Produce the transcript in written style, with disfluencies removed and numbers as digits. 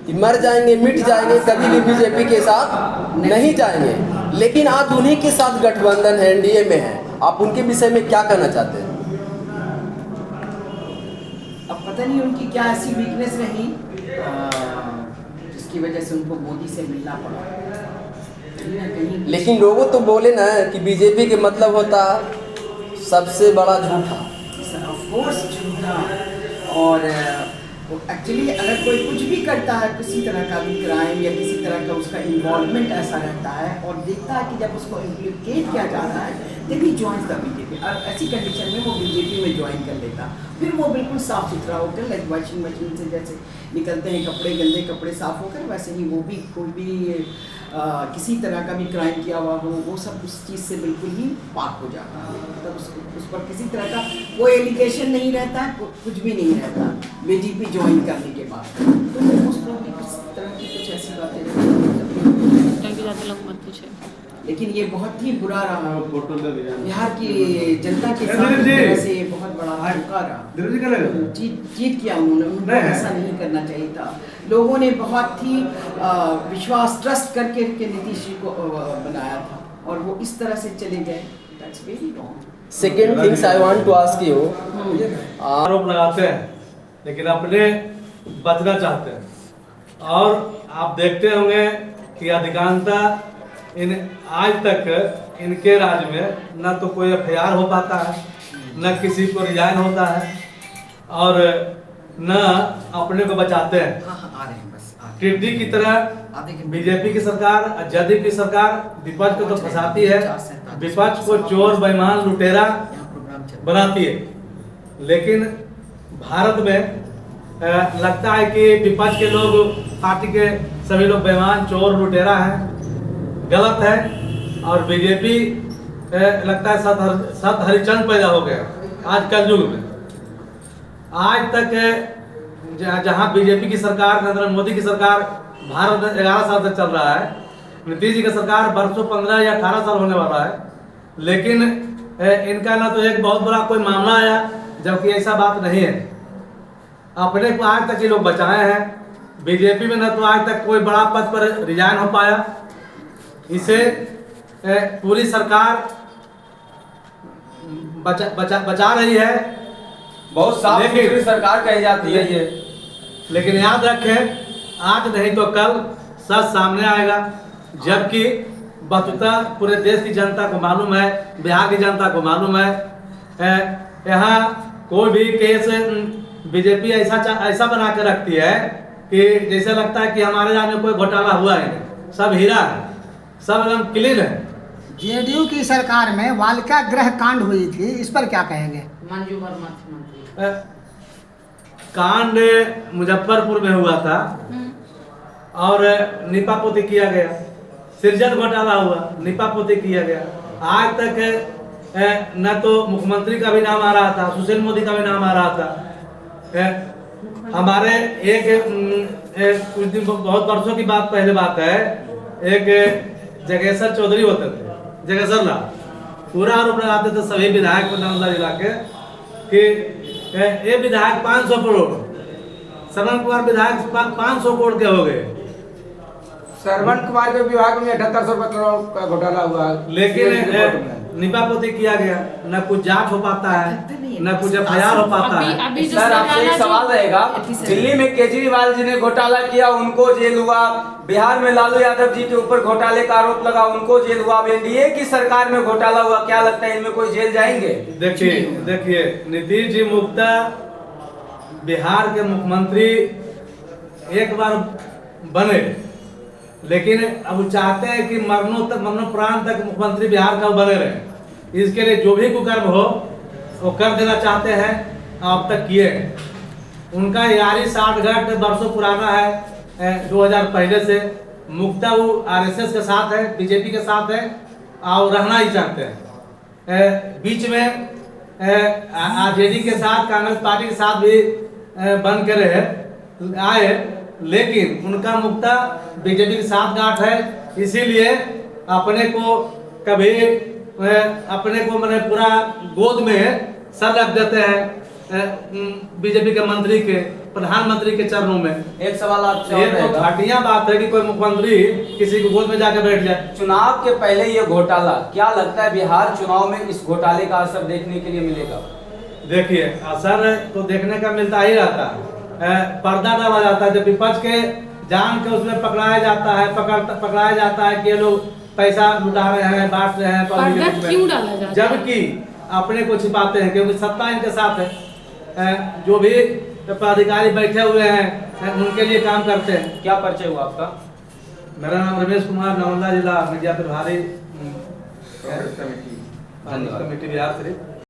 कि मर जाएंगे, मिट जाएंगे, कभी भी बीजेपी के साथ नहीं जाएंगे। लेकिन आज उन्हीं के साथ गठबंधन है, एनडीए में है। आप उनके विषय में क्या कहना चाहते हैं? अब पता नहीं उनकी क्या ऐसी वीकनेस रही जिसकी वजह से उनको मोदी से मिलना पड़ा। कहीं ना कहीं लेकिन लोगों तो बोले ना कि बीजेपी के मतलब होता सबसे बड़ा झूठा। ऑफ कोर्स झूठा। और एक्चुअली अगर कोई कुछ भी करता है, किसी तरह का भी क्राइम या किसी तरह का उसका इन्वॉल्वमेंट ऐसा रहता है और देखता है कि जब उसको इम्प्लीकेट किया जा रहा है then he joins the BJP. और ऐसी कंडीशन में वो बीजेपी में ज्वाइन कर लेता, फिर वो बिल्कुल साफ सुथरा होकर, लाइक वॉशिंग मशीन से जैसे निकलते हैं कपड़े, गंदे कपड़े साफ होकर, वैसे ही वो भी कोई भी किसी तरह का भी क्राइम किया हुआ हो वो सब उस चीज़ से बिल्कुल ही पाक हो जाता है। मतलब उस पर किसी तरह का कोई एलिगेशन नहीं रहता है, कुछ भी नहीं रहता बीजेपी ज्वाइन करने के बाद। तो उस पर भी किस तरह की कुछ ऐसी बातें रहती लोग मत पूछे। लेकिन ये बहुत ही बुरा रहा, बिहार की जनता के साथ से बहुत बड़ा धोखा रहा। जीत किया उन्होंने, ऐसा नहीं करना चाहिए था। लोगों ने बहुत ही विश्वास ट्रस्ट करके नीतीश जी को बनाया था और वो इस तरह से चले गए। That's very wrong. Second things I want to ask you, आरोप लगाते हैं लेकिन अपने बचना चाहते हैं। और आप देखते होंगे कि अधिकांशतः आज तक इनके राज्य में न तो कोई एफआईआर हो पाता है, न किसी को रिजाइन होता है और न अपने को बचाते हैं। टिड्डी की तरह बीजेपी की सरकार, जदयू की सरकार विपक्ष को तो फंसाती है, विपक्ष को चोर, बेईमान, लुटेरा बनाती है। लेकिन भारत में लगता है कि विपक्ष के लोग, पार्टी के सभी लोग बेईमान, चोर, लुटेरा हैं, गलत है। और बीजेपी लगता है सत हरिचंद पैदा हो गया आज कलयुग में। आज तक जहां बीजेपी की सरकार, नरेंद्र मोदी की सरकार भारत में 11 साल से चल रहा है, नीतीश जी की सरकार बरसों 15 या 18 साल होने वाला है, लेकिन इनका ना तो एक बहुत बड़ा कोई मामला आया, जबकि ऐसा बात नहीं है। अपने को आज तक ये लोग बचाए हैं। बीजेपी में न तो आज तक कोई बड़ा पद पर रिजाइन हो पाया। इसे पूरी सरकार बचा रही है, बहुत साफ सुथरी सरकार कही जाती है ये। लेकिन याद रखें, आज नहीं तो कल सच सामने आएगा। जबकि वस्तुतः पूरे देश की जनता को मालूम है, बिहार की जनता को मालूम है, यहाँ कोई भी केस बीजेपी ऐसा बना के रखती है कि जैसे लगता है कि हमारे राज्य में कोई घोटाला हुआ है, सब हीरा है, सब एकदम क्लीन है। जेडीयू की सरकार में बालिका गृह कांड हुई थी, इस पर क्या कहेंगे? मंजू वर्मा थी मंत्री। कांड मुजफ्फरपुर में हुआ था और निपा पोती किया गया। सृजन घोटाला हुआ, निपा पोती किया गया। आज तक न तो मुख्यमंत्री का भी नाम आ रहा था, सुशील मोदी का भी नाम आ रहा था। हमारे कुछ दिन, बहुत वर्षों की बात, पहले बात है, एक जगेश्वर चौधरी होते थे, जगेश्वर लाल, पूरा आरोप लगाते थे सभी विधायक को नालंदा जिला के कि ये विधायक 500 करोड़, श्रवण कुमार विधायक 500 करोड़ के हो गए। श्रवण कुमार के विभाग में 7800 करोड़ का घोटाला हुआ। लेकिन निपा पोती किया गया, न कुछ जांच हो पाता है, न कुछ एफआईआर हो पाता है। सर आपसे एक सवाल रहेगा, दिल्ली में केजरीवाल जी ने घोटाला किया, उनको जेल हुआ। बिहार में लालू यादव जी के ऊपर घोटाले का आरोप लगा, उनको जेल हुआ। एनडीए की सरकार में घोटाला हुआ, क्या लगता है इनमें कोई जेल जाएंगे? देखिए नीतीश जी मुक्ता बिहार के मुख्यमंत्री एक बार बने, लेकिन अब चाहते हैं कि मरणोपरांत तक मुख्यमंत्री बिहार का बने रहे। इसके लिए जो भी कुकर्म हो वो कर देना चाहते हैं, अब तक किए हैं। उनका यारी 60 वर्षों पुराना है, 2000 पहले से। मुक्ता वो आरएसएस के साथ है, बीजेपी के साथ है और रहना ही चाहते हैं। बीच में आरजेडी के साथ, कांग्रेस पार्टी के साथ भी बन के रहे आए, लेकिन उनका मुक्ता बीजेपी के साथ गांठ है। इसीलिए अपने को कभी मैंने पूरा गोद में सर रख देते हैं बीजेपी के मंत्री के, प्रधानमंत्री के चरणों में। एक सवाल आपसे और ये तो रहेगा। घटिया बात है कि कोई मुख्यमंत्री किसी को गोद में जाकर बैठ जाए। चुनाव के पहले ये घोटाला, क्या लगता है बिहार चुनाव में इस घोटाले का असर देखने के लिए मिलेगा? देखिए, असर तो देखने का मिलता ही रहता है। पर्दा डाला जाता है जब विपक्ष के जान के उसमें पकड़ाया जाता है, पकड़ाया जाता है कि ये लोग पैसा लुटा रहे हैं, बांट रहे हैं पब्लिक के बीच में। क्यों डाला जाता है? जबकि अपने को छिपाते हैं क्योंकि सत्ता इनके साथ है। जो भी पदाधिकारी बैठे हुए हैं उनके लिए काम करते हैं। क्या परिचय हुआ आपका? मेरा नाम रमेश कुमार, नालंदा जिला मीडिया प्रभारी, कांग्रेस कमेटी। धन्यवाद। कमेटी बिहार शरीफ।